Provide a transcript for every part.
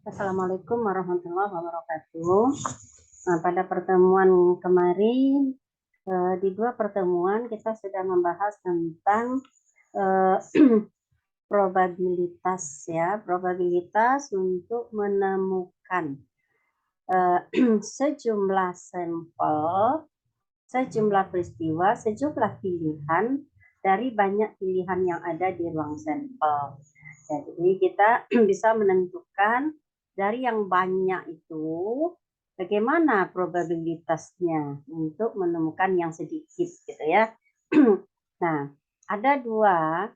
Assalamualaikum warahmatullahi wabarakatuh. Nah, pada pertemuan kemarin, di dua pertemuan kita sudah membahas tentang eh, probabilitas ya, probabilitas untuk menemukan sejumlah sampel, sejumlah peristiwa, sejumlah pilihan dari banyak pilihan yang ada di ruang sampel. Jadi kita bisa menentukan dari yang banyak itu bagaimana probabilitasnya untuk menemukan yang sedikit gitu ya. Nah, ada dua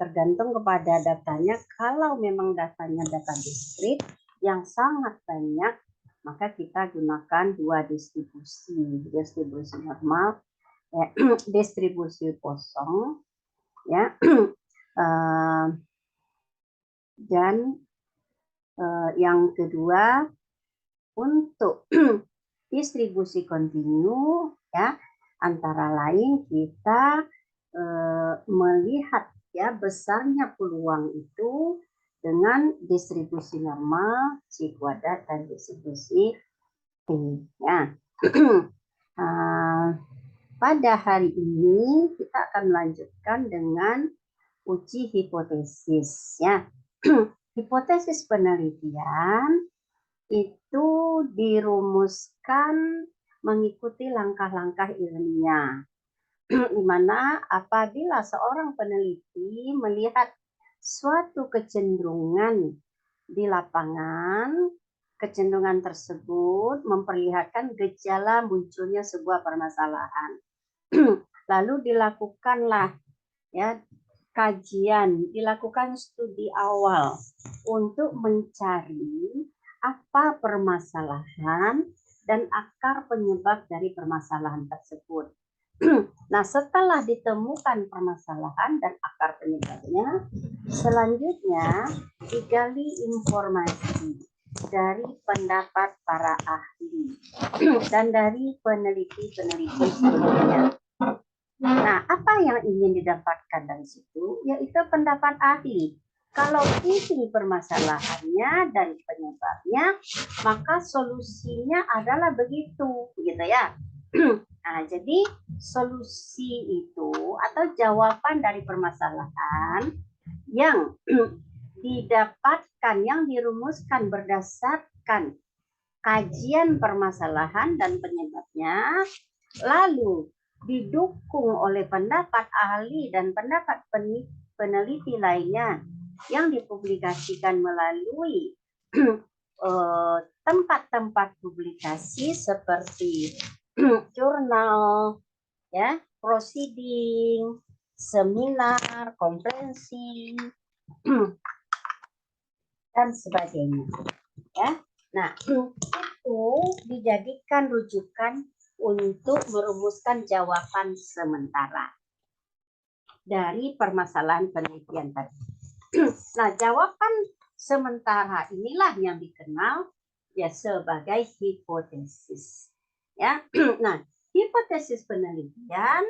tergantung kepada datanya. Kalau memang datanya data diskrit yang sangat banyak, maka kita gunakan dua distribusi, distribusi normal, distribusi kosong, ya, dan yang kedua untuk distribusi kontinu, ya, antara lain kita melihat ya besarnya peluang itu dengan distribusi normal, C kuadrat, dan distribusi T. Ya. Pada hari ini kita akan melanjutkan dengan uji hipotesis. Ya. Hipotesis penelitian itu dirumuskan mengikuti langkah-langkah ilmiah, di mana apabila seorang peneliti melihat suatu kecenderungan di lapangan, kecenderungan tersebut memperlihatkan gejala munculnya sebuah permasalahan. Lalu dilakukanlah ya kajian, dilakukan studi awal untuk mencari apa permasalahan dan akar penyebab dari permasalahan tersebut. Nah, setelah ditemukan permasalahan dan akar penyebabnya, selanjutnya digali informasi dari pendapat para ahli dan dari peneliti-peneliti sebelumnya. Nah, apa yang ingin didapatkan dari situ? Yaitu pendapat ahli. Kalau ini permasalahannya dan penyebabnya, maka solusinya adalah begitu, gitu ya. Nah, jadi solusi itu atau jawaban dari permasalahan yang didapatkan, yang dirumuskan berdasarkan kajian permasalahan dan penyebabnya, lalu didukung oleh pendapat ahli dan pendapat peneliti lainnya yang dipublikasikan melalui tempat-tempat publikasi seperti jurnal, ya, proceeding, seminar, konferensi, dan sebagainya. Ya, nah itu dijadikan rujukan untuk merumuskan jawaban sementara dari permasalahan penelitian tadi. Nah, jawaban sementara inilah yang dikenal ya sebagai hipotesis. Ya, nah, hipotesis penelitian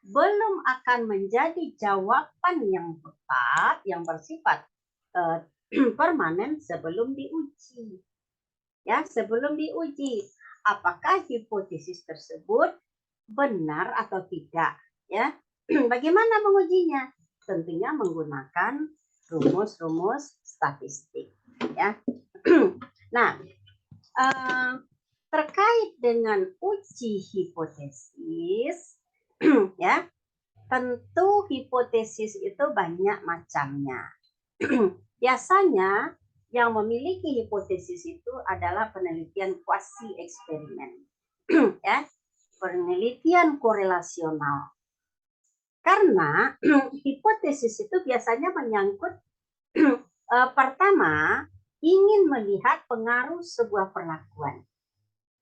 belum akan menjadi jawaban yang tepat, yang bersifat permanen sebelum diuji. Ya, sebelum diuji apakah hipotesis tersebut benar atau tidak, ya. Bagaimana mengujinya? Tentunya menggunakan rumus-rumus statistik, ya. Nah, terkait dengan uji hipotesis, ya, tentu hipotesis itu banyak macamnya. Biasanya yang memiliki hipotesis itu adalah penelitian kuasi eksperimen, ya, penelitian korelasional. Karena hipotesis itu biasanya menyangkut pertama ingin melihat pengaruh sebuah perlakuan,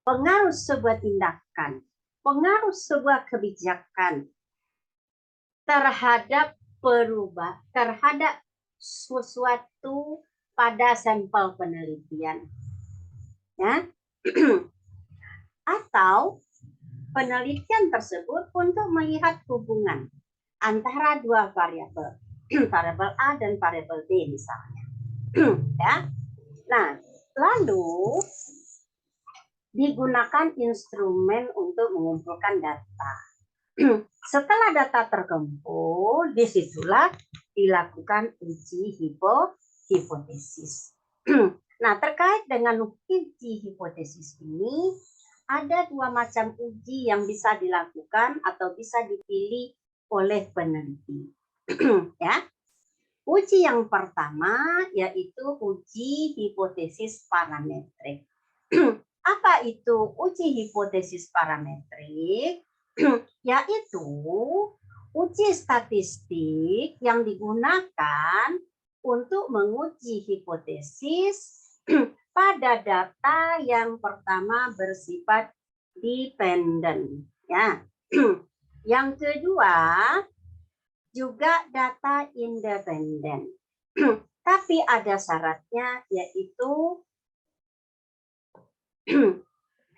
pengaruh sebuah tindakan, pengaruh sebuah kebijakan terhadap terhadap sesuatu pada sampel penelitian, ya. Atau penelitian tersebut untuk melihat hubungan antara dua variabel, variabel A dan variabel B misalnya. Ya. Nah, lalu digunakan instrumen untuk mengumpulkan data. Setelah data terkumpul, disitulah dilakukan uji hipotesis. Nah, terkait dengan uji hipotesis ini, ada dua macam uji yang bisa dilakukan atau bisa dipilih oleh peneliti. Ya, uji yang pertama yaitu uji hipotesis parametrik. Apa itu uji hipotesis parametrik? Yaitu uji statistik yang digunakan untuk menguji hipotesis pada data yang pertama bersifat dependen, ya. Yang kedua juga data independen. Tapi ada syaratnya, yaitu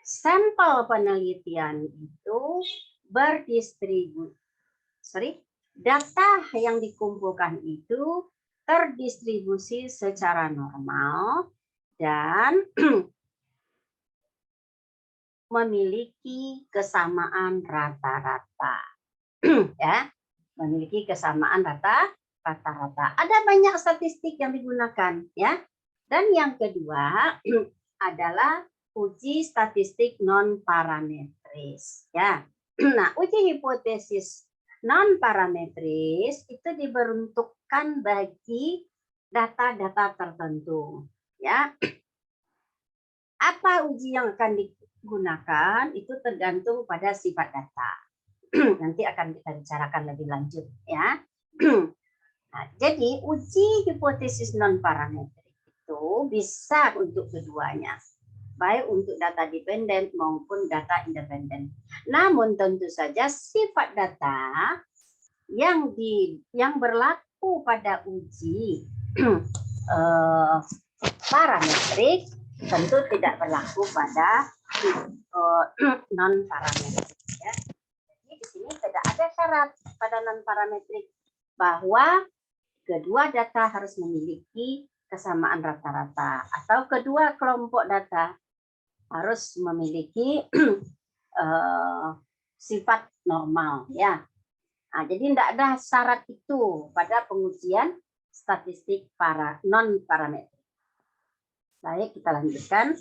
sampel penelitian itu data yang dikumpulkan itu terdistribusi secara normal dan memiliki kesamaan rata-rata. Ya, memiliki kesamaan rata-rata. Ada banyak statistik yang digunakan, ya. Dan yang kedua adalah uji statistik non parametris, ya. Nah, uji hipotesis non parametris itu diperuntukkan bagi data-data tertentu, ya. Apa uji yang akan digunakan itu tergantung pada sifat data. Nanti akan kita bicarakan lebih lanjut, ya. Nah, jadi uji hipotesis non parametrik itu bisa untuk keduanya, baik untuk data dependen maupun data independen. Namun tentu saja sifat data yang berlaku pada uji parametrik tentu tidak berlaku pada non parametrik, ya. Jadi di sini tidak ada syarat pada non parametrik bahwa kedua data harus memiliki kesamaan rata-rata atau kedua kelompok data harus memiliki sifat normal, ya. Nah, jadi tidak ada syarat itu pada pengujian statistik non parametrik. Baik, kita lanjutkan.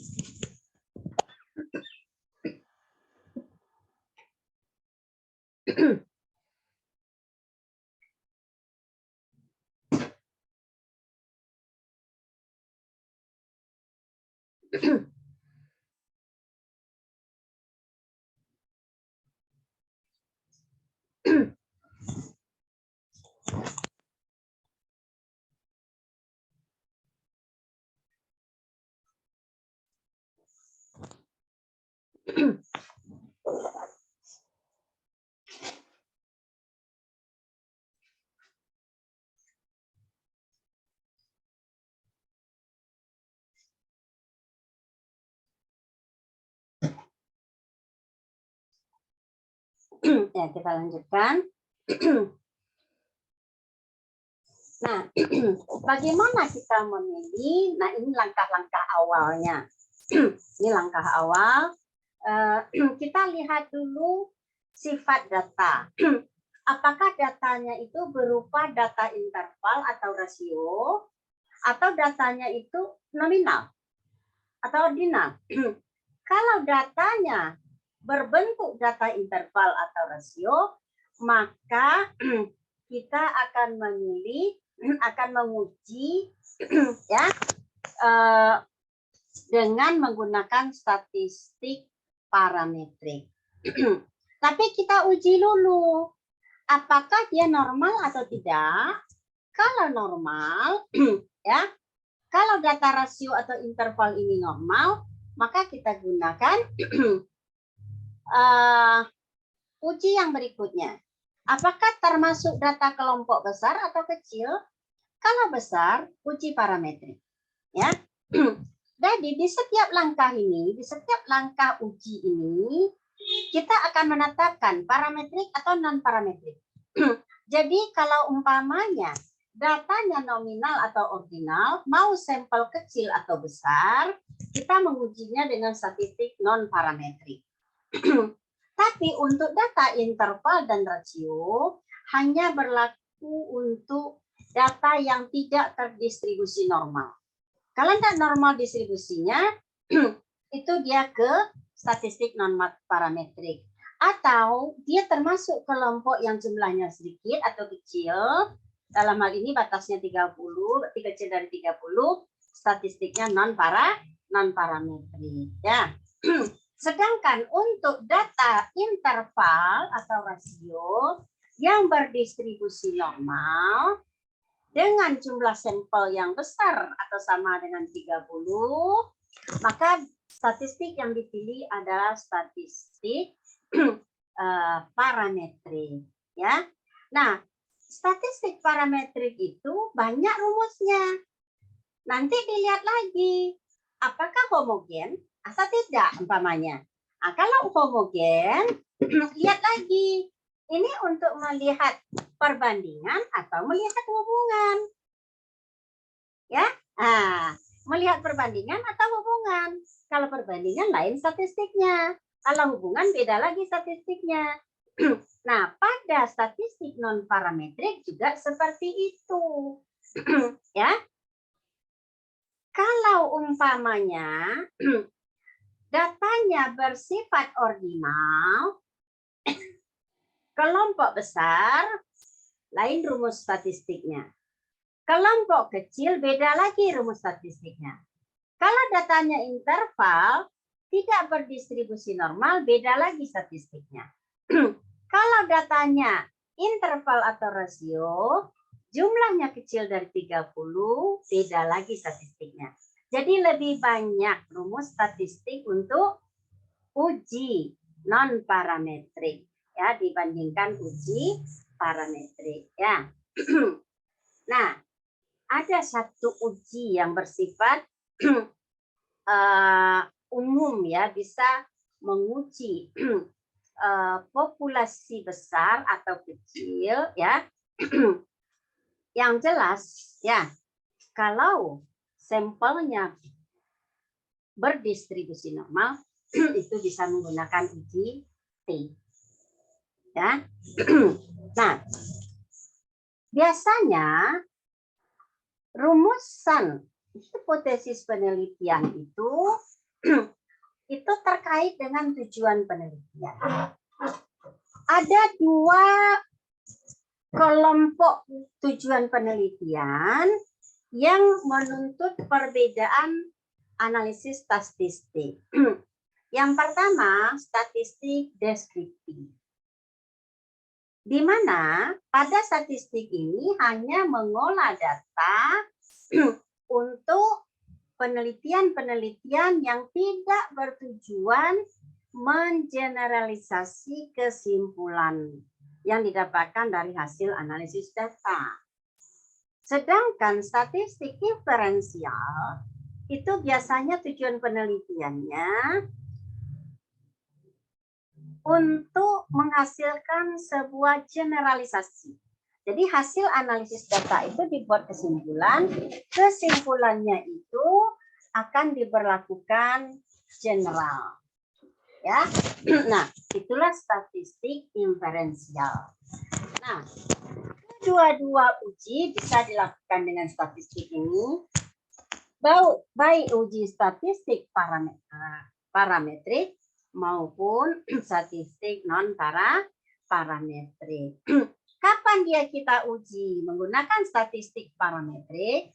Ya, kita lanjutkan. Nah, bagaimana kita memilih? Nah, ini langkah-langkah awalnya. Ini langkah awal. Kita lihat dulu sifat data. Apakah datanya itu berupa data interval atau rasio, atau datanya itu nominal atau ordinal. Kalau datanya berbentuk data interval atau rasio, maka kita akan menguji ya dengan menggunakan statistik parametrik. Tapi kita uji dulu apakah dia normal atau tidak. Kalau normal, ya, kalau data rasio atau interval ini normal, maka kita gunakan uji yang berikutnya. Apakah termasuk data kelompok besar atau kecil? Kalau besar, uji parametrik. Ya. Jadi di setiap langkah ini, di setiap langkah uji ini, kita akan menetapkan parametrik atau non parametrik. Jadi kalau umpamanya datanya nominal atau ordinal, mau sampel kecil atau besar, kita mengujinya dengan statistik non-parametrik. Tapi untuk data interval dan rasio hanya berlaku untuk data yang tidak terdistribusi normal. Kalau tidak normal distribusinya, itu dia ke statistik non-parametrik. Atau dia termasuk kelompok yang jumlahnya sedikit atau kecil, dalam hal ini batasnya 30, berarti kecil dari 30, statistiknya non-parametrik. Ya. Sedangkan untuk data interval atau rasio yang berdistribusi normal, dengan jumlah sampel yang besar atau sama dengan 30, maka statistik yang dipilih adalah statistik parametrik. Ya. Nah, statistik parametrik itu banyak rumusnya. Nanti dilihat lagi, apakah homogen atau tidak umpamanya. Nah, kalau homogen, lihat lagi. Ini untuk melihat perbandingan atau melihat hubungan. Ya, nah, melihat perbandingan atau hubungan. Kalau perbandingan lain statistiknya. Kalau hubungan beda lagi statistiknya. Nah, pada statistik non parametrik juga seperti itu. Ya. Kalau umpamanya datanya bersifat ordinal, kelompok besar, lain rumus statistiknya. Kelompok kecil, beda lagi rumus statistiknya. Kalau datanya interval, tidak berdistribusi normal, beda lagi statistiknya. Kalau datanya interval atau rasio, jumlahnya kecil dari 30, beda lagi statistiknya. Jadi lebih banyak rumus statistik untuk uji non-parametrik, ya, dibandingkan uji parametrik, ya. Nah, ada satu uji yang bersifat umum, ya, bisa menguji populasi besar atau kecil, ya. Yang jelas, ya, kalau sampelnya berdistribusi normal, itu bisa menggunakan uji T. Ya. Nah, biasanya rumusan hipotesis penelitian itu terkait dengan tujuan penelitian. Ada dua kelompok tujuan penelitian yang menuntut perbedaan analisis statistik. Yang pertama, statistik deskriptif. Di mana pada statistik ini hanya mengolah data untuk penelitian-penelitian yang tidak bertujuan mengeneralisasi kesimpulan yang didapatkan dari hasil analisis data. Sedangkan statistik inferensial itu biasanya tujuan penelitiannya untuk menghasilkan sebuah generalisasi. Jadi hasil analisis data itu dibuat kesimpulan, kesimpulannya itu akan diberlakukan general. Ya. Nah, itulah statistik inferensial. Nah, kedua-dua uji bisa dilakukan dengan statistik ini, baik uji statistik parametrik maupun statistik non parametrik. Kapan dia kita uji menggunakan statistik parametrik?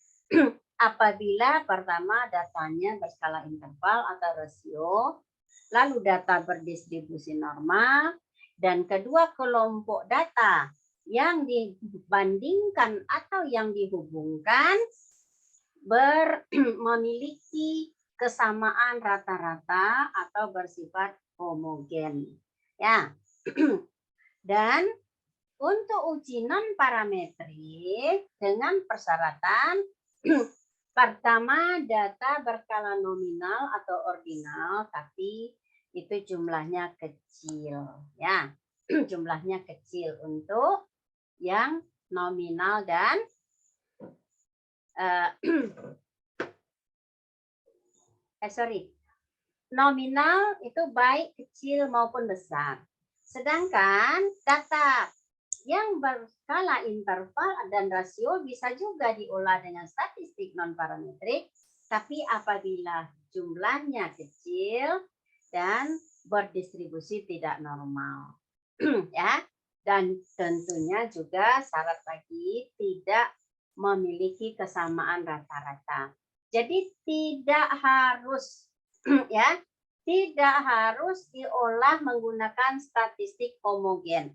Apabila pertama datanya berskala interval atau rasio, lalu data berdistribusi normal, dan kedua kelompok data yang dibandingkan atau yang dihubungkan memiliki kesamaan rata-rata atau bersifat homogen. Ya. Dan untuk uji non parametrik dengan persyaratan pertama data berskala nominal atau ordinal, tapi itu jumlahnya kecil, ya. Jumlahnya kecil untuk yang nominal dan nominal itu baik kecil maupun besar. Sedangkan data yang berskala interval dan rasio bisa juga diolah dengan statistik non-parametrik, tapi apabila jumlahnya kecil dan berdistribusi tidak normal. Ya, dan tentunya juga syarat lagi tidak memiliki kesamaan rata-rata. Jadi tidak harus ya, tidak harus diolah menggunakan statistik homogen.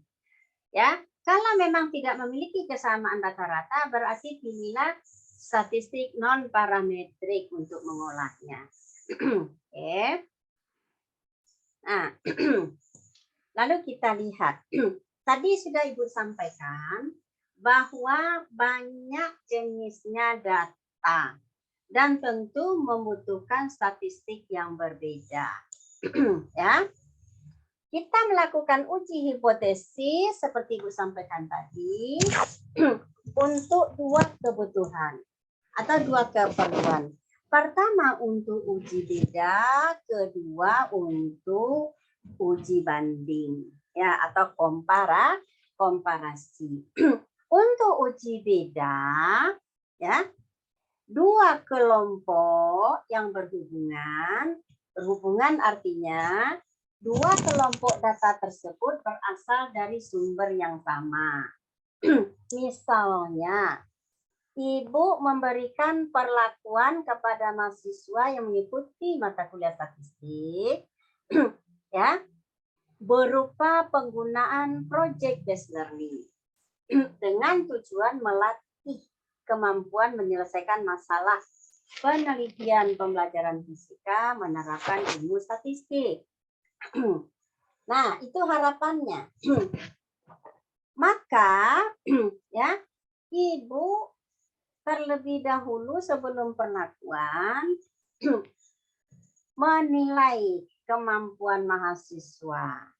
Ya, kalau memang tidak memiliki kesamaan rata-rata, berarti pilihlah statistik non parametrik untuk mengolahnya. Oke. Nah, lalu kita lihat. Tadi sudah Ibu sampaikan bahwa banyak jenisnya data dan tentu membutuhkan statistik yang berbeda. Ya. Kita melakukan uji hipotesis seperti Ibu sampaikan tadi untuk dua kebutuhan atau dua keperluan. Pertama untuk uji beda, kedua untuk uji banding ya atau komparasi. Untuk uji beda ya, dua kelompok yang berhubungan artinya dua kelompok data tersebut berasal dari sumber yang sama. Misalnya, Ibu memberikan perlakuan kepada mahasiswa yang mengikuti mata kuliah statistik, ya, berupa penggunaan project based learning dengan tujuan melatih kemampuan menyelesaikan masalah penelitian pembelajaran fisika menerapkan ilmu statistik. Nah, itu harapannya. Maka, ya, Ibu terlebih dahulu sebelum perlakuan menilai kemampuan mahasiswa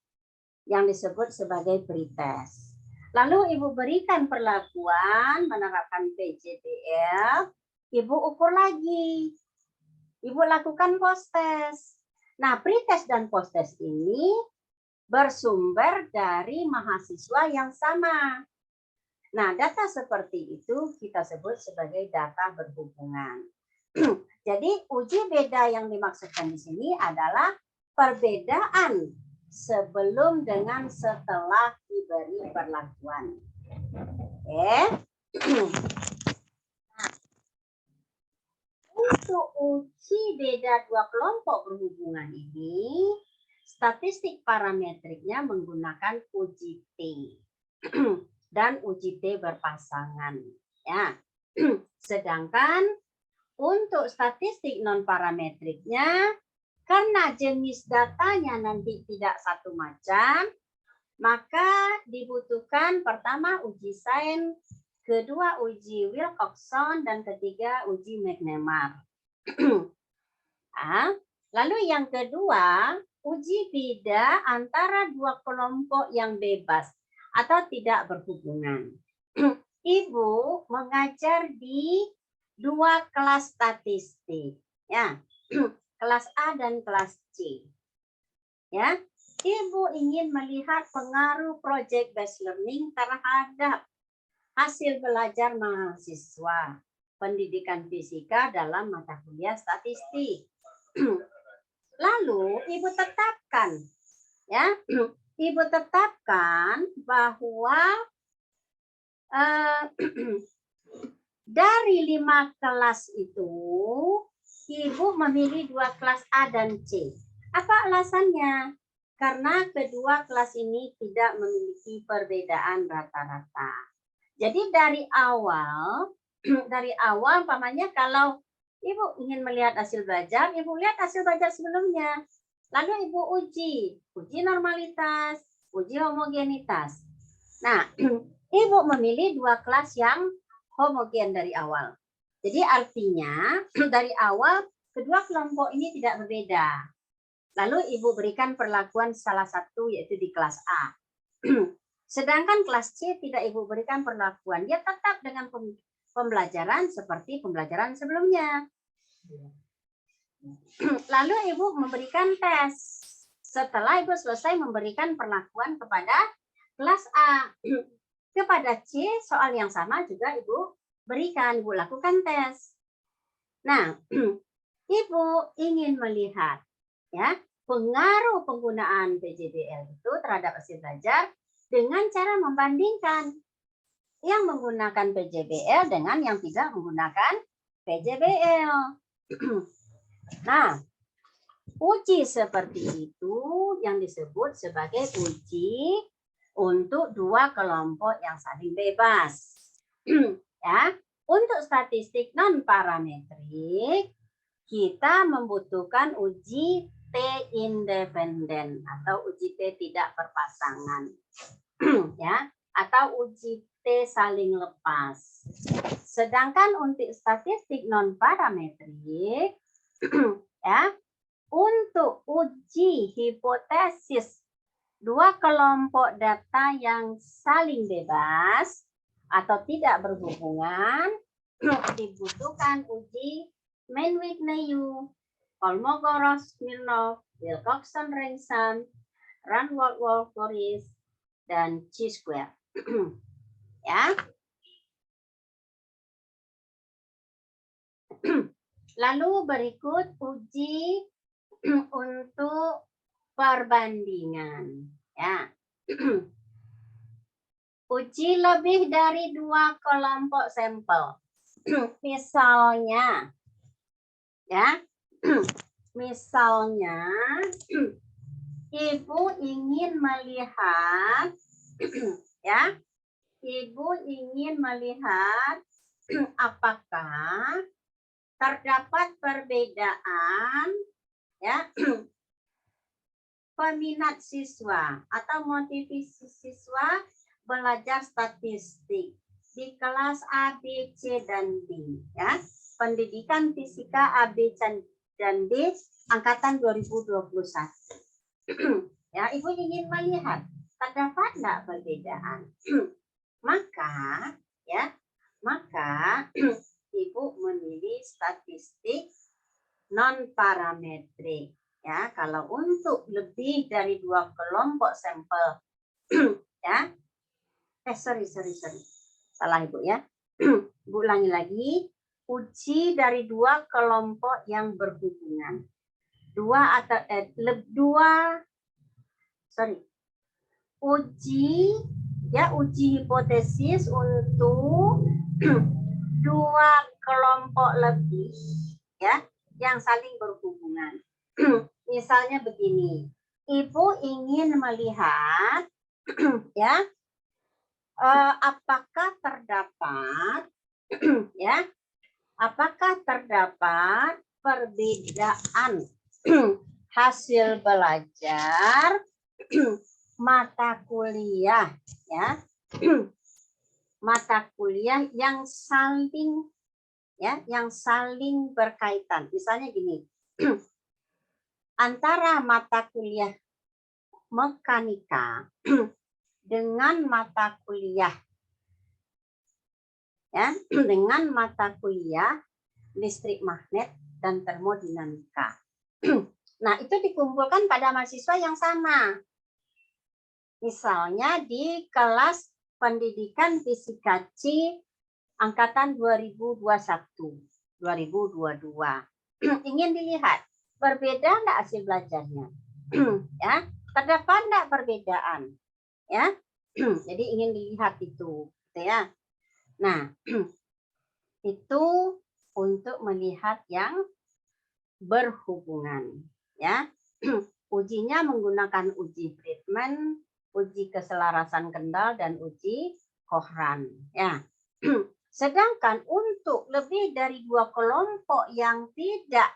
yang disebut sebagai pretest. Lalu Ibu berikan perlakuan menerapkan PJDL, Ibu ukur lagi. Ibu lakukan post-test. Nah, pretest dan post-test ini bersumber dari mahasiswa yang sama. Nah, data seperti itu kita sebut sebagai data berhubungan. Jadi, uji beda yang dimaksudkan di sini adalah perbedaan sebelum dengan setelah diberi perlakuan. Oke. Untuk uji beda dua kelompok berhubungan ini, statistik parametriknya menggunakan uji T dan uji T berpasangan. Ya. Sedangkan untuk statistik non parametriknya, karena jenis datanya nanti tidak satu macam, maka dibutuhkan pertama uji Sain, kedua uji Wilcoxon, dan ketiga uji McNemar. Lalu yang kedua, uji beda antara dua kelompok yang bebas atau tidak berhubungan. Ibu mengajar di dua kelas statistik, ya, kelas A dan kelas C. Ya, Ibu ingin melihat pengaruh project based learning terhadap hasil belajar mahasiswa pendidikan fisika dalam mata kuliah statistik. Lalu Ibu tetapkan, ya, Ibu tetapkan bahwa dari 5 kelas itu, Ibu memilih 2 kelas A dan C. Apa alasannya? Karena kedua kelas ini tidak memiliki perbedaan rata-rata. Jadi dari awal umpamanya kalau Ibu ingin melihat hasil belajar, Ibu lihat hasil belajar sebelumnya. Lalu Ibu uji normalitas, uji homogenitas. Nah, Ibu memilih 2 kelas yang homogen dari awal. Jadi artinya dari awal kedua kelompok ini tidak berbeda. Lalu Ibu berikan perlakuan salah satu yaitu di kelas A. Sedangkan kelas C tidak Ibu berikan perlakuan. Dia tetap dengan pembelajaran seperti pembelajaran sebelumnya. Lalu Ibu memberikan tes. Setelah Ibu selesai memberikan perlakuan kepada kelas A, kepada C soal yang sama juga Ibu berikan, Ibu lakukan tes. Nah, Ibu ingin melihat ya pengaruh penggunaan PJBL itu terhadap hasil belajar dengan cara membandingkan yang menggunakan PJBL dengan yang tidak menggunakan PJBL. Nah, uji seperti itu yang disebut sebagai uji untuk dua kelompok yang saling bebas. Ya, untuk statistik non parametrik kita membutuhkan uji T independen atau uji T tidak berpasangan. Ya, atau uji T saling lepas. Sedangkan untuk statistik non parametrik ya, untuk uji hipotesis dua kelompok data yang saling bebas atau tidak berhubungan, dibutuhkan uji Mann-Whitney-Yu, Kolmogorov-Smirnov, Wilcoxon-Ranson, Rundle-Wolf-Morris, dan Chi-square. Ya. Lalu berikut uji untuk perbandingan. Ya. Uji lebih dari dua kelompok sampel. Misalnya, ya, misalnya Ibu ingin melihat, ya, Ibu ingin melihat apakah terdapat perbedaan, ya, peminat siswa atau motivasi siswa belajar statistik di kelas A, B, C, dan D. Ya. Pendidikan Fisika A, B, dan D angkatan 2021. Ya, Ibu ingin melihat terdapat nggak perbedaan. Maka, ya, maka Ibu memilih statistik non parametrik. Ya, kalau untuk lebih dari dua kelompok sampel, ya, sorry, salah Ibu ya. Ibu ulangi lagi, uji dari dua kelompok yang berhubungan, uji hipotesis untuk dua kelompok lebih, ya, yang saling berhubungan. Misalnya begini, Ibu ingin melihat, ya, apakah terdapat, ya, apakah terdapat perbedaan hasil belajar mata kuliah, ya, mata kuliah yang saling, ya, yang saling berkaitan. Misalnya gini, antara mata kuliah mekanika dengan mata kuliah, ya, dengan mata kuliah listrik magnet dan termodinamika. Nah, itu dikumpulkan pada mahasiswa yang sama. Misalnya di kelas pendidikan Fisika C angkatan 2021-2022. Ingin dilihat berbeda enggak hasil belajarnya? Ya, terdapat enggak perbedaan? Ya. Jadi ingin dilihat itu, gitu ya. Nah, itu untuk melihat yang berhubungan, ya. Ujinya menggunakan uji Friedman, uji keselarasan kendal, dan uji Kohran, ya. Sedangkan untuk lebih dari dua kelompok yang tidak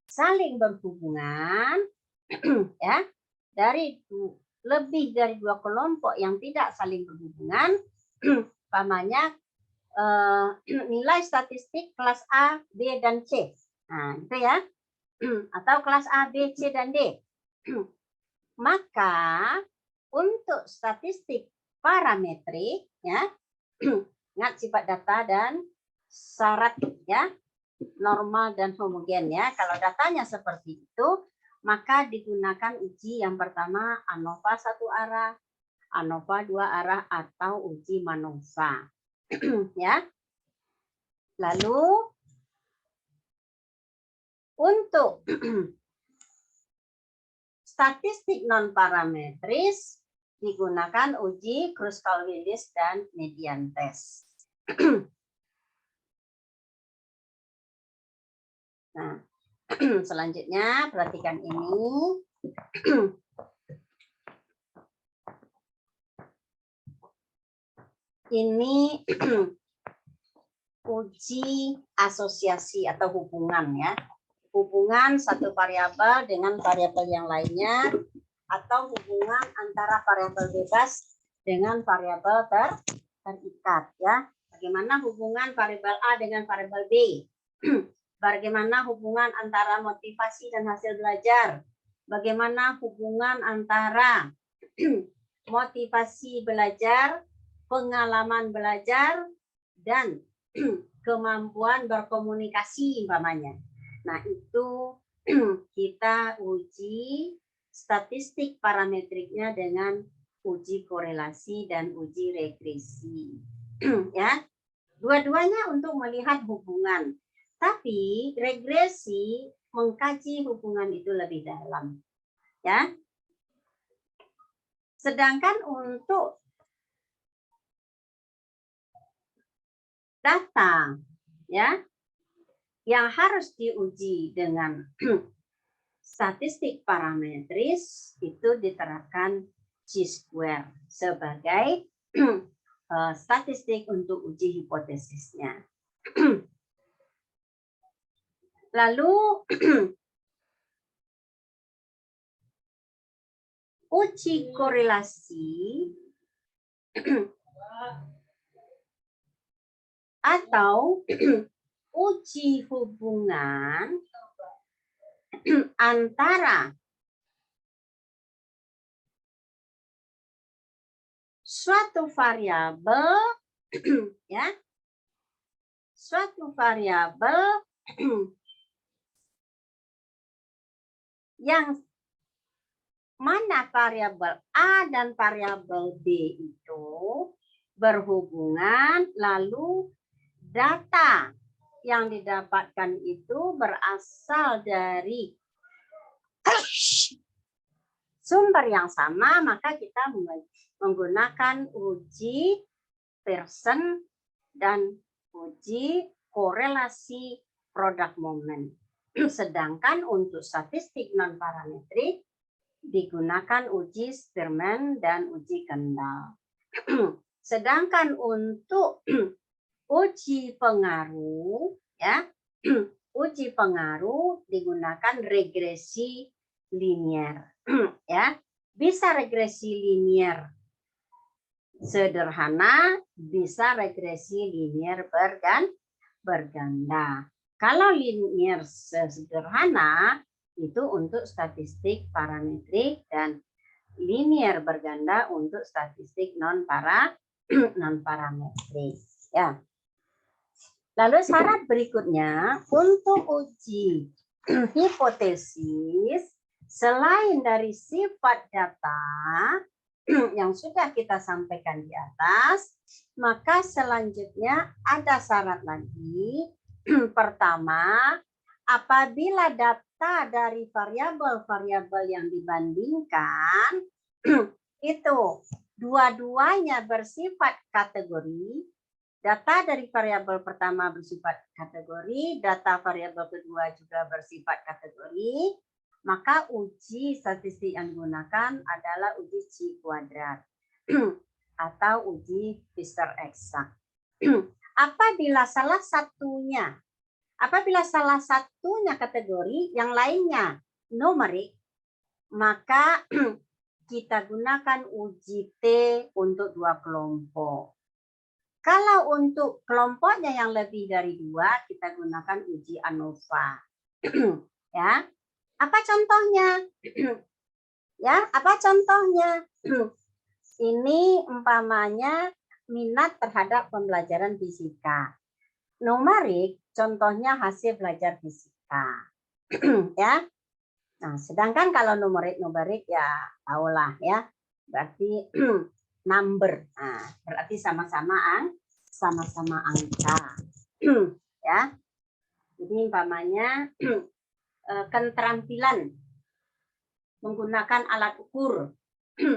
saling berhubungan, ya, lebih dari dua kelompok yang tidak saling berhubungan, umpamanya nilai statistik kelas A, B, dan C. Nah, itu ya. Atau kelas A, B, C, dan D. Maka untuk statistik parametrik, ya, Ingat sifat data dan syarat ya, normal dan homogen ya. Kalau datanya seperti itu, maka digunakan uji yang pertama ANOVA satu arah, ANOVA dua arah atau uji MANOVA. Ya. Lalu untuk statistik non parametris digunakan uji Kruskal-Wallis dan median test. Nah, selanjutnya perhatikan ini. Ini uji asosiasi atau hubungan ya. Hubungan satu variabel dengan variabel yang lainnya atau hubungan antara variabel bebas dengan variabel terikat ya. Bagaimana hubungan variabel A dengan variabel B? Bagaimana hubungan antara motivasi dan hasil belajar? Bagaimana hubungan antara motivasi belajar, pengalaman belajar, dan kemampuan berkomunikasi umpamanya. Nah, itu kita uji statistik parametriknya dengan uji korelasi dan uji regresi. Ya. Dua-duanya untuk melihat hubungan. Tapi regresi mengkaji hubungan itu lebih dalam. Ya. Sedangkan untuk data ya yang harus diuji dengan statistik parametris itu diterapkan chi-square sebagai statistik untuk uji hipotesisnya. Lalu uji korelasi atau uji hubungan antara suatu variabel ya, suatu variabel yang mana variabel A dan variabel B itu berhubungan, lalu data yang didapatkan itu berasal dari sumber yang sama, maka kita menggunakan uji Pearson dan uji korelasi product moment. Sedangkan untuk statistik non parametrik digunakan uji Spearman dan uji Kendall. Sedangkan untuk uji pengaruh ya, uji pengaruh digunakan regresi linier ya. Bisa regresi linier sederhana, bisa regresi linier berganda. Kalau linier sederhana itu untuk statistik parametrik dan linier berganda untuk statistik non parametrik ya. Lalu syarat berikutnya untuk uji hipotesis selain dari sifat data yang sudah kita sampaikan di atas, maka selanjutnya ada syarat lagi. Pertama, apabila data dari variabel-variabel yang dibandingkan itu dua-duanya bersifat kategori, data dari variabel pertama bersifat kategori, data variabel kedua juga bersifat kategori, maka uji statistik yang digunakan adalah uji chi kuadrat atau uji Fisher eksak. Apabila salah satunya kategori, yang lainnya numerik, maka kita gunakan uji T untuk dua kelompok. Kalau untuk kelompoknya yang lebih dari dua, kita gunakan uji ANOVA. Ya, apa contohnya? Ya, apa contohnya? Ini umpamanya minat terhadap pembelajaran fisika. Numerik contohnya hasil belajar fisika. Ya. Nah, sedangkan kalau numerik ya tahulah ya. Berarti number. Nah, berarti sama-sama angka. Ya. Jadi umpamanya keterampilan menggunakan alat ukur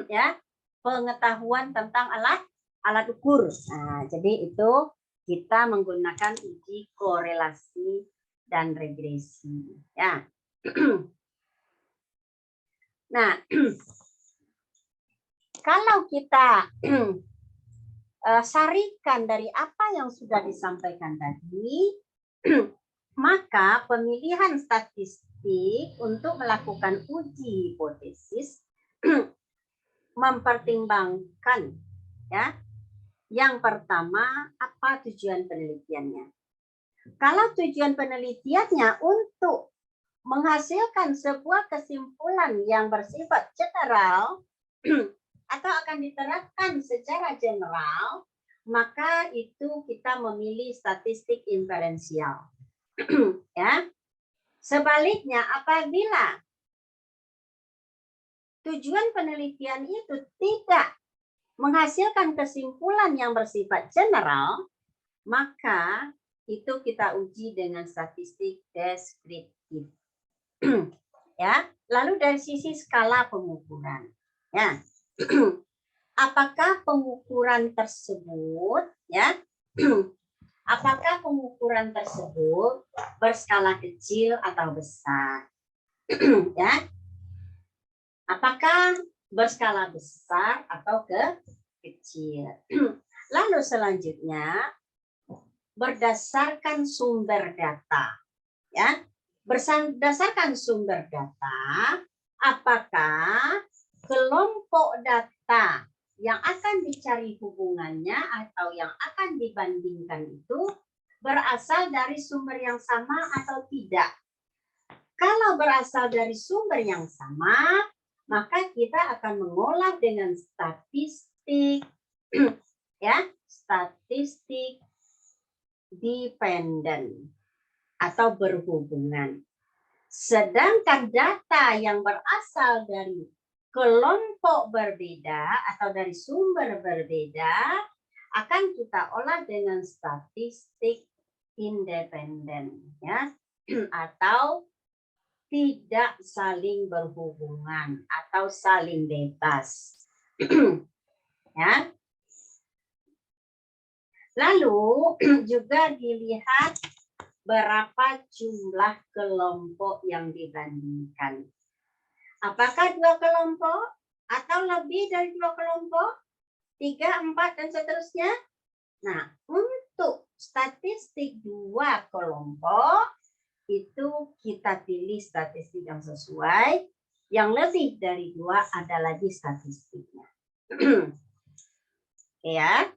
ya, pengetahuan tentang alat ukur. Nah, jadi itu kita menggunakan uji korelasi dan regresi ya. Nah, kalau kita sarikan dari apa yang sudah disampaikan tadi, maka pemilihan statistik untuk melakukan uji hipotesis mempertimbangkan ya. Yang pertama, apa tujuan penelitiannya? Kalau tujuan penelitiannya untuk menghasilkan sebuah kesimpulan yang bersifat general atau akan diterapkan secara general, maka itu kita memilih statistik inferensial. Ya. Sebaliknya, apabila tujuan penelitian itu tidak menghasilkan kesimpulan yang bersifat general, maka itu kita uji dengan statistik deskriptif. Ya, lalu dari sisi skala pengukuran, ya, apakah pengukuran tersebut, ya, apakah pengukuran tersebut berskala kecil atau besar, ya, apakah berskala besar atau kecil. Lalu selanjutnya berdasarkan sumber data, ya, berdasarkan sumber data, apakah kelompok data yang akan dicari hubungannya atau yang akan dibandingkan itu berasal dari sumber yang sama atau tidak. Kalau berasal dari sumber yang sama, maka kita akan mengolah dengan statistik, ya, statistik dependen atau berhubungan. Sedangkan data yang berasal dari kelompok berbeda atau dari sumber berbeda akan kita olah dengan statistik independen, ya, atau tidak saling berhubungan atau saling bebas. Ya. Lalu juga dilihat berapa jumlah kelompok yang dibandingkan. Apakah 2 kelompok atau lebih dari 2 kelompok, 3, 4 dan seterusnya? Nah, untuk statistik 2 kelompok itu kita pilih statistik yang sesuai. Yang lebih dari 2 ada lagi statistiknya. Ya.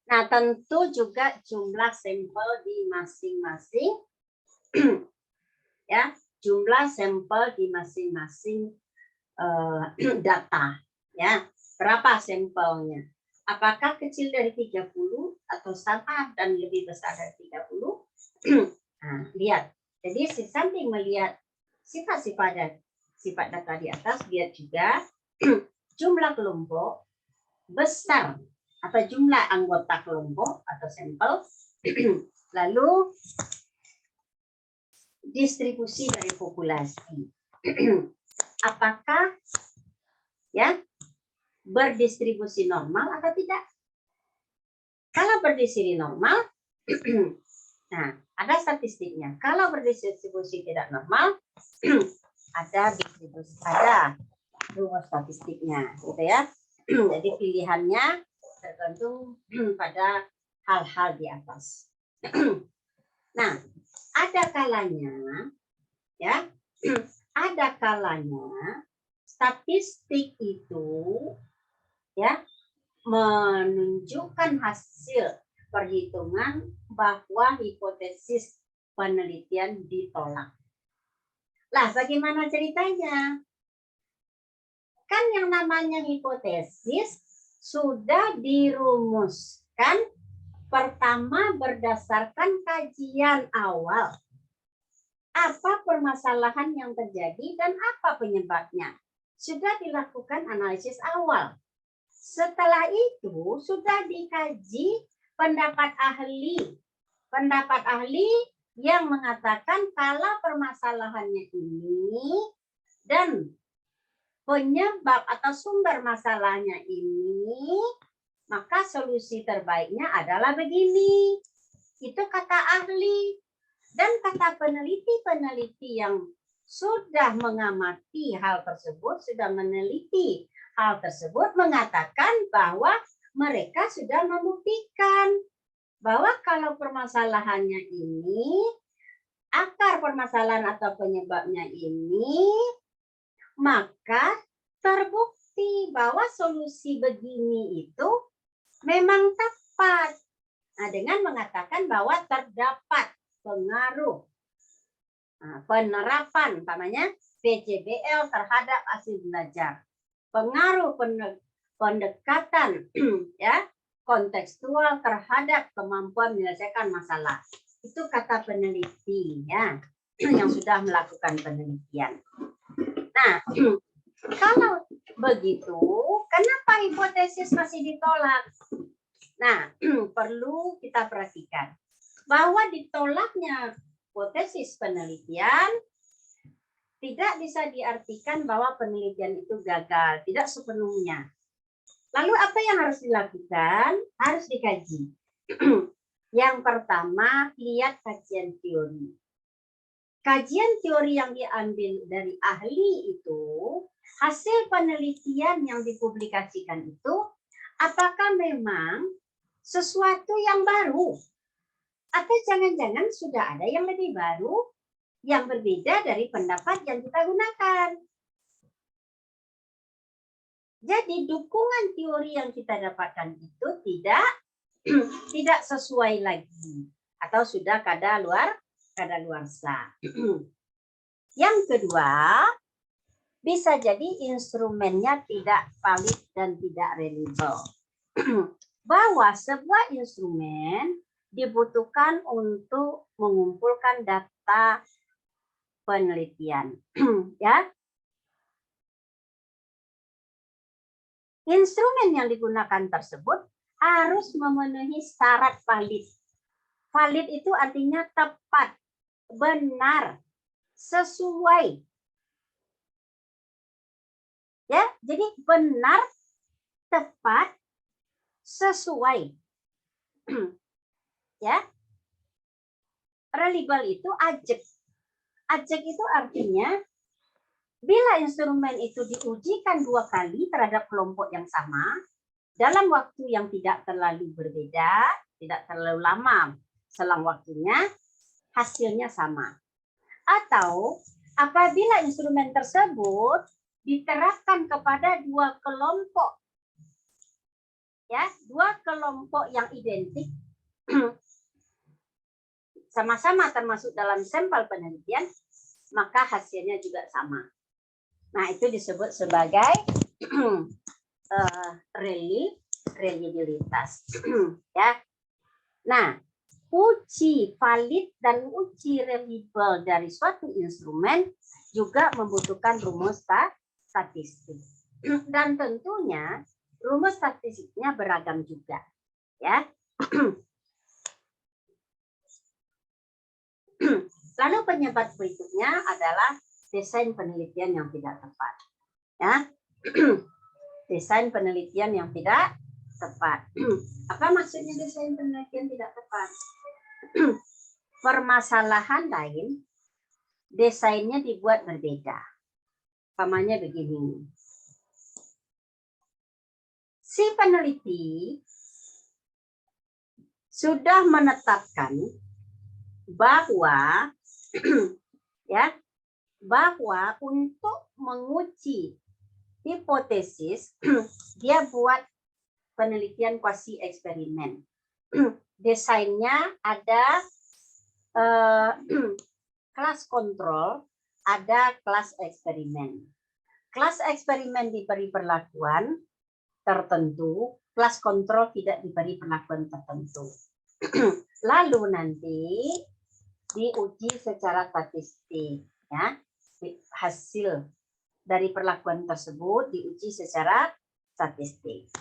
Nah, tentu juga jumlah sampel di masing-masing ya, jumlah sampel di masing-masing data ya. Berapa sampelnya? Apakah kecil dari 30 atau sama dan lebih besar dari 30? Nah, lihat. Jadi di samping melihat sifat data di atas, lihat juga jumlah kelompok besar atau jumlah anggota kelompok atau sampel, lalu distribusi dari populasi. Apakah ya berdistribusi normal atau tidak? Kalau berdistribusi normal, nah ada statistiknya. Kalau berdistribusi tidak normal, ada rumus statistiknya, gitu ya. Jadi pilihannya tergantung pada hal-hal di atas. Nah, ada kalanya, ya, ada kalanya statistik itu ya menunjukkan hasil perhitungan bahwa hipotesis penelitian ditolak. Lah, bagaimana ceritanya? Kan yang namanya hipotesis sudah dirumuskan pertama berdasarkan kajian awal. Apa permasalahan yang terjadi dan apa penyebabnya? Sudah dilakukan analisis awal. Setelah itu sudah dikaji pendapat ahli. Pendapat ahli yang mengatakan kalau permasalahannya ini dan penyebab atau sumber masalahnya ini, maka solusi terbaiknya adalah begini. Itu kata ahli. Dan kata peneliti-peneliti yang sudah mengamati hal tersebut, sudah meneliti hal tersebut, mengatakan bahwa mereka sudah membuktikan bahwa kalau permasalahannya ini, akar permasalahan atau penyebabnya ini, maka terbukti bahwa solusi begini itu memang tepat. Nah, dengan mengatakan bahwa terdapat pengaruh penerapan umpamanya PJBL terhadap hasil belajar, pengaruh pendekatan ya kontekstual terhadap kemampuan menyelesaikan masalah. Itu kata peneliti ya yang sudah melakukan penelitian. Nah, kalau begitu, kenapa hipotesis masih ditolak? Nah, perlu kita perhatikan bahwa ditolaknya hipotesis penelitian tidak bisa diartikan bahwa penelitian itu gagal, tidak sepenuhnya. Lalu apa yang harus dilakukan? Harus dikaji. Yang pertama, lihat kajian teori. Kajian teori yang diambil dari ahli itu, hasil penelitian yang dipublikasikan itu, apakah memang sesuatu yang baru? Atau jangan-jangan sudah ada yang lebih baru, yang berbeda dari pendapat yang kita gunakan. Jadi dukungan teori yang kita dapatkan itu tidak sesuai lagi. Atau sudah kadaluarsa. Yang kedua, bisa jadi instrumennya tidak valid dan tidak reliable. Bahwa sebuah instrumen dibutuhkan untuk mengumpulkan data penelitian. Ya. Instrumen yang digunakan tersebut harus memenuhi syarat valid. Valid itu artinya tepat, benar, sesuai. Ya, jadi benar, tepat, sesuai. Ya, reliable itu ajek. Ajek itu artinya bila instrumen itu diujikan 2 kali terhadap kelompok yang sama dalam waktu yang tidak terlalu berbeda, tidak terlalu lama selang waktunya, hasilnya sama. Atau apabila instrumen tersebut diterapkan kepada 2 kelompok, ya, 2 kelompok yang identik sama-sama termasuk dalam sampel penelitian, maka hasilnya juga sama. Nah, itu disebut sebagai reliabilitas. Ya. Nah, uji valid dan uji reliable dari suatu instrumen juga membutuhkan rumus statistik. Dan tentunya rumus statistiknya beragam juga. Ya. Lalu penyebab berikutnya adalah desain penelitian yang tidak tepat. Ya. Desain penelitian yang tidak tepat. Apa maksudnya desain penelitian tidak tepat? Permasalahan lain, desainnya dibuat berbeda. Umpamanya begini. Si peneliti sudah menetapkan bahwa ya, bahwa untuk menguji hipotesis dia buat penelitian kuasi eksperimen. Desainnya ada kelas kontrol, ada kelas eksperimen. kelas eksperimen diberi perlakuan tertentu, kelas kontrol tidak diberi perlakuan tertentu. Lalu nanti diuji secara statistik, ya. Hasil dari perlakuan tersebut diuji secara statistik.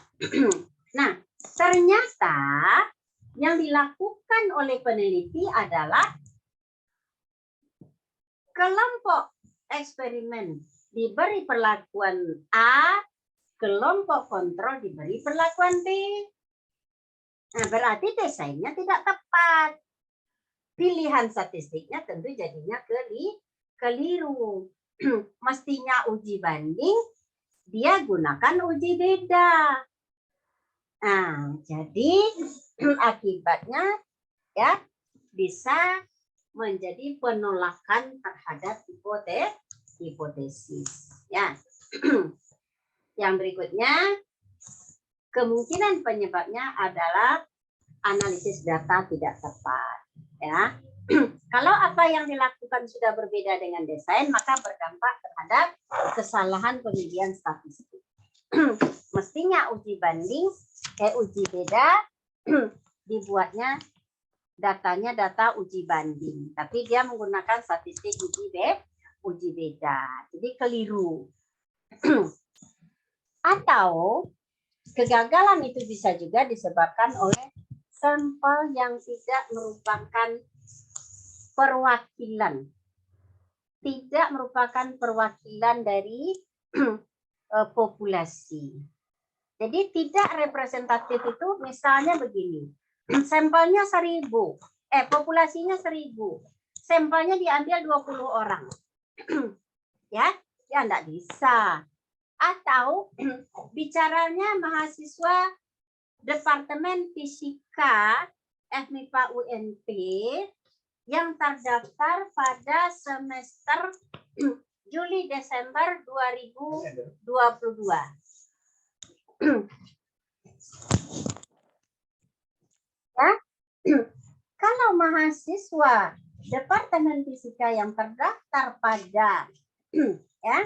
Nah, ternyata yang dilakukan oleh peneliti adalah kelompok eksperimen diberi perlakuan A, kelompok kontrol diberi perlakuan B. Nah, berarti desainnya tidak tepat. Pilihan statistiknya tentu jadinya keliru. Mestinya uji banding, dia gunakan uji beda. Nah, jadi akibatnya ya bisa menjadi penolakan terhadap hipotesis. Ya. Yang berikutnya, kemungkinan penyebabnya adalah analisis data tidak tepat. Ya, kalau apa yang dilakukan sudah berbeda dengan desain, maka berdampak terhadap kesalahan pemilihan statistik. Mestinya uji banding, uji beda, dibuatnya datanya data uji banding, tapi dia menggunakan statistik uji beda, jadi keliru. Atau kegagalan itu bisa juga disebabkan oleh sampel yang tidak merupakan perwakilan. Tidak merupakan perwakilan dari populasi. Jadi tidak representatif itu misalnya begini. Sampelnya 1000. Populasinya 1000. Sampelnya diambil 20 orang. Ya enggak bisa. Atau bicaranya mahasiswa Departemen Fisika FMIPA UNP yang terdaftar pada semester Juli Desember 2022. Ya, kalau mahasiswa Departemen Fisika yang terdaftar pada ya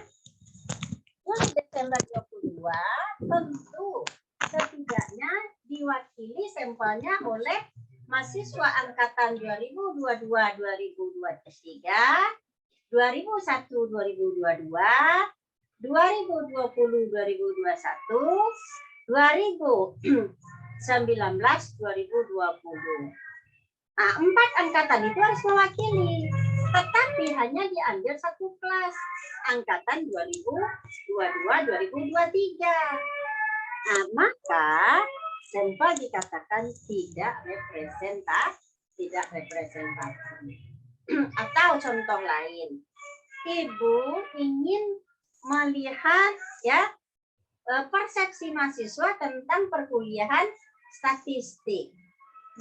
Juli Desember 2022 tentu setidaknya diwakili sampelnya oleh mahasiswa angkatan 2022, 2023, 2001, 2022, 2020, 2021, 2019, 2020. Nah, 4 angkatan itu harus mewakili, tetapi hanya diambil satu kelas, angkatan 2022, 2023. Nah, maka sampel dikatakan tidak representatif. Atau contoh lain, Ibu ingin melihat ya persepsi mahasiswa tentang perkuliahan statistik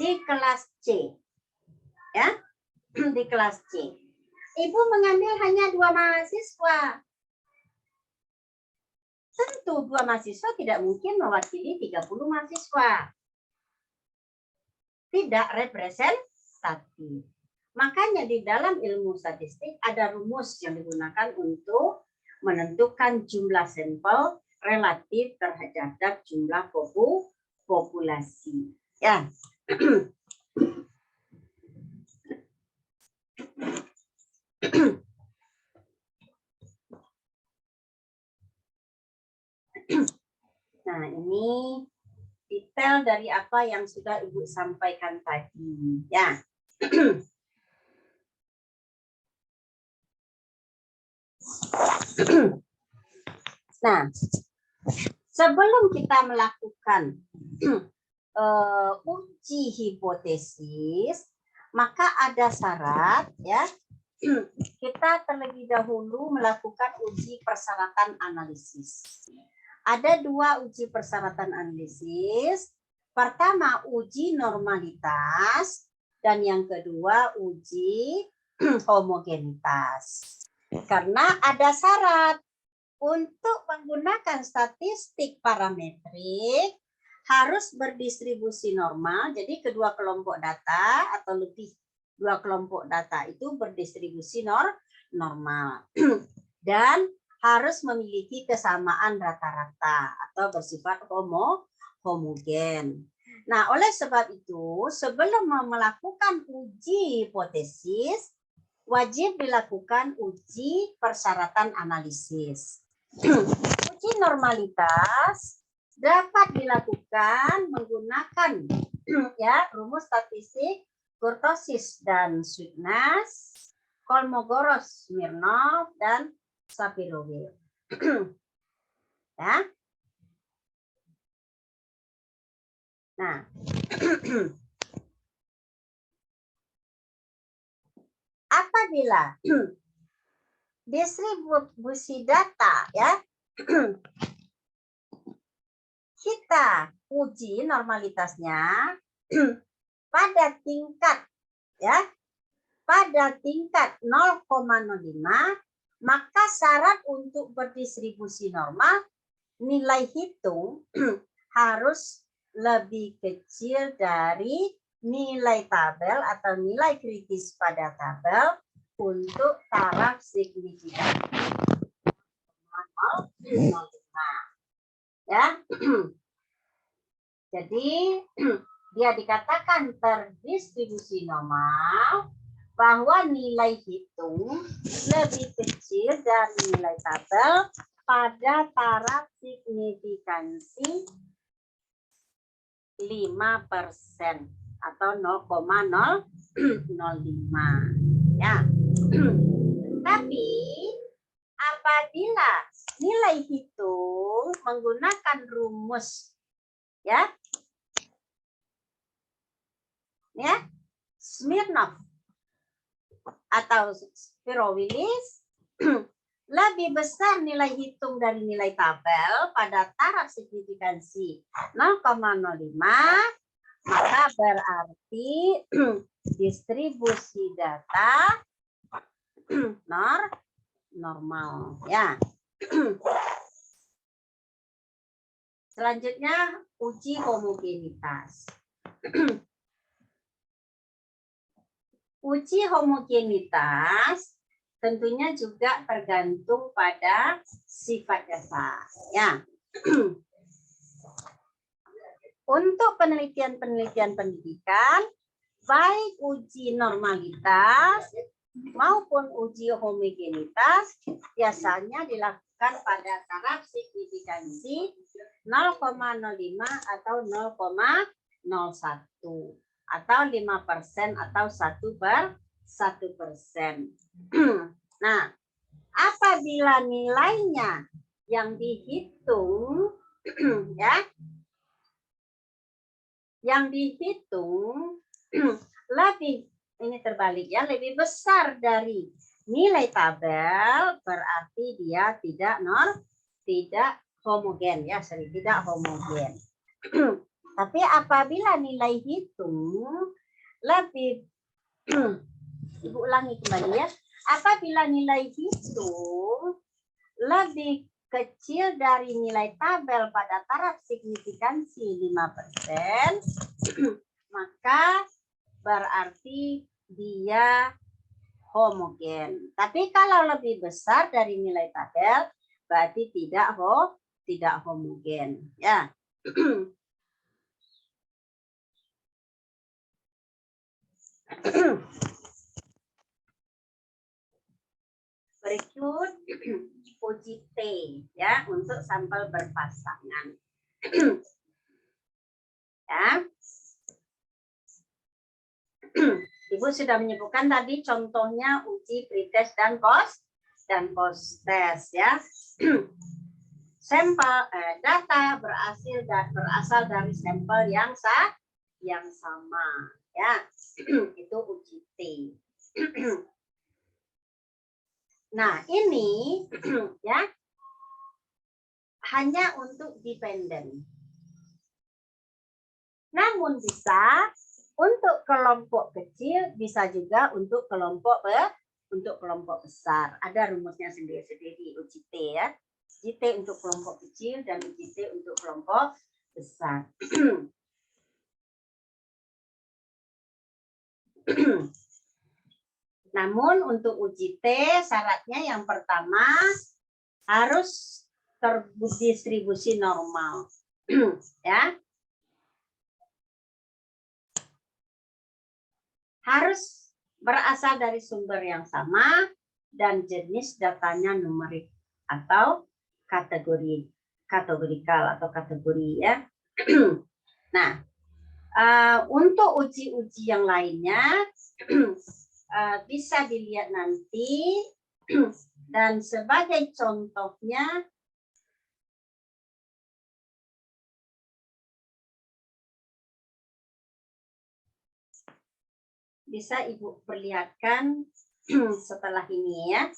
di kelas C, ya di kelas C. Ibu mengambil hanya 2 mahasiswa. Tentu 2 mahasiswa tidak mungkin mewakili 30 mahasiswa. Tidak representatif. Makanya di dalam ilmu statistik ada rumus yang digunakan untuk menentukan jumlah sampel relatif terhadap jumlah populasi. Ya. Nah, ini detail dari apa yang sudah Ibu sampaikan tadi. Ya. Nah, sebelum kita melakukan uji hipotesis, maka ada syarat ya. Kita terlebih dahulu melakukan uji persyaratan analisis. Ada 2 uji persyaratan analisis. Pertama, uji normalitas, dan yang kedua, uji homogenitas. Karena ada syarat untuk menggunakan statistik parametrik harus berdistribusi normal. Jadi kedua kelompok data atau lebih 2 kelompok data itu berdistribusi normal. Dan harus memiliki kesamaan rata-rata atau bersifat homogen. Nah, oleh sebab itu, sebelum melakukan uji hipotesis, wajib dilakukan uji persyaratan analisis. Uji normalitas dapat dilakukan menggunakan ya rumus statistik kurtosis dan Sweetness, Kolmogorov, Smirnov, dan Sapirowicz. Ya. Nah, apabila distribusi data ya kita uji normalitasnya pada tingkat ya pada tingkat 0,05, maka syarat untuk berdistribusi normal nilai hitung harus lebih kecil dari nilai tabel atau nilai kritis pada tabel untuk taraf signifikan. Ya. Jadi dia dikatakan terdistribusi normal bahwa nilai hitung lebih kecil dari nilai tabel pada taraf signifikansi 5% atau 0,005 ya. Tapi apabila nilai hitung menggunakan rumus ya Smirnov atau Sapirowicz lebih besar nilai hitung dari nilai tabel pada taraf signifikansi 0,05, maka berarti distribusi data normal ya. Selanjutnya uji homogenitas. Uji homogenitas tentunya juga tergantung pada sifat dasar. Ya. Untuk penelitian-penelitian pendidikan, baik uji normalitas maupun uji homogenitas biasanya dilakukan pada taraf signifikansi 0,05 atau 0,01 atau 5% atau 1%. Nah, apabila nilainya yang dihitung ya, yang dihitung lebih ini terbalik ya, lebih besar dari nilai tabel, berarti dia tidak homogen ya, tidak homogen. Tapi apabila nilai hitung lebih Ibu ulangi kembali ya. Apabila nilai hitung lebih kecil dari nilai tabel pada taraf signifikansi 5%, maka berarti dia homogen. Tapi kalau lebih besar dari nilai tabel, berarti tidak homogen. Ya. Berikut uji T ya untuk sampel berpasangan. Ya. Ibu sudah menyebutkan tadi contohnya uji pretest dan post test ya. Sampel data berasal dari sampel yang sama ya. Itu uji T. Nah, ini ya hanya untuk dependen. Namun bisa untuk kelompok kecil, bisa juga untuk kelompok besar. Ada rumusnya sendiri-sendiri uji T ya. Uji T untuk kelompok kecil dan uji T untuk kelompok besar. Namun untuk uji T syaratnya yang pertama harus terdistribusi normal. Ya. Harus berasal dari sumber yang sama dan jenis datanya numerik atau kategorikal atau kategori ya. Nah, untuk uji-uji yang lainnya bisa dilihat nanti dan sebagai contohnya bisa Ibu perlihatkan setelah ini ya.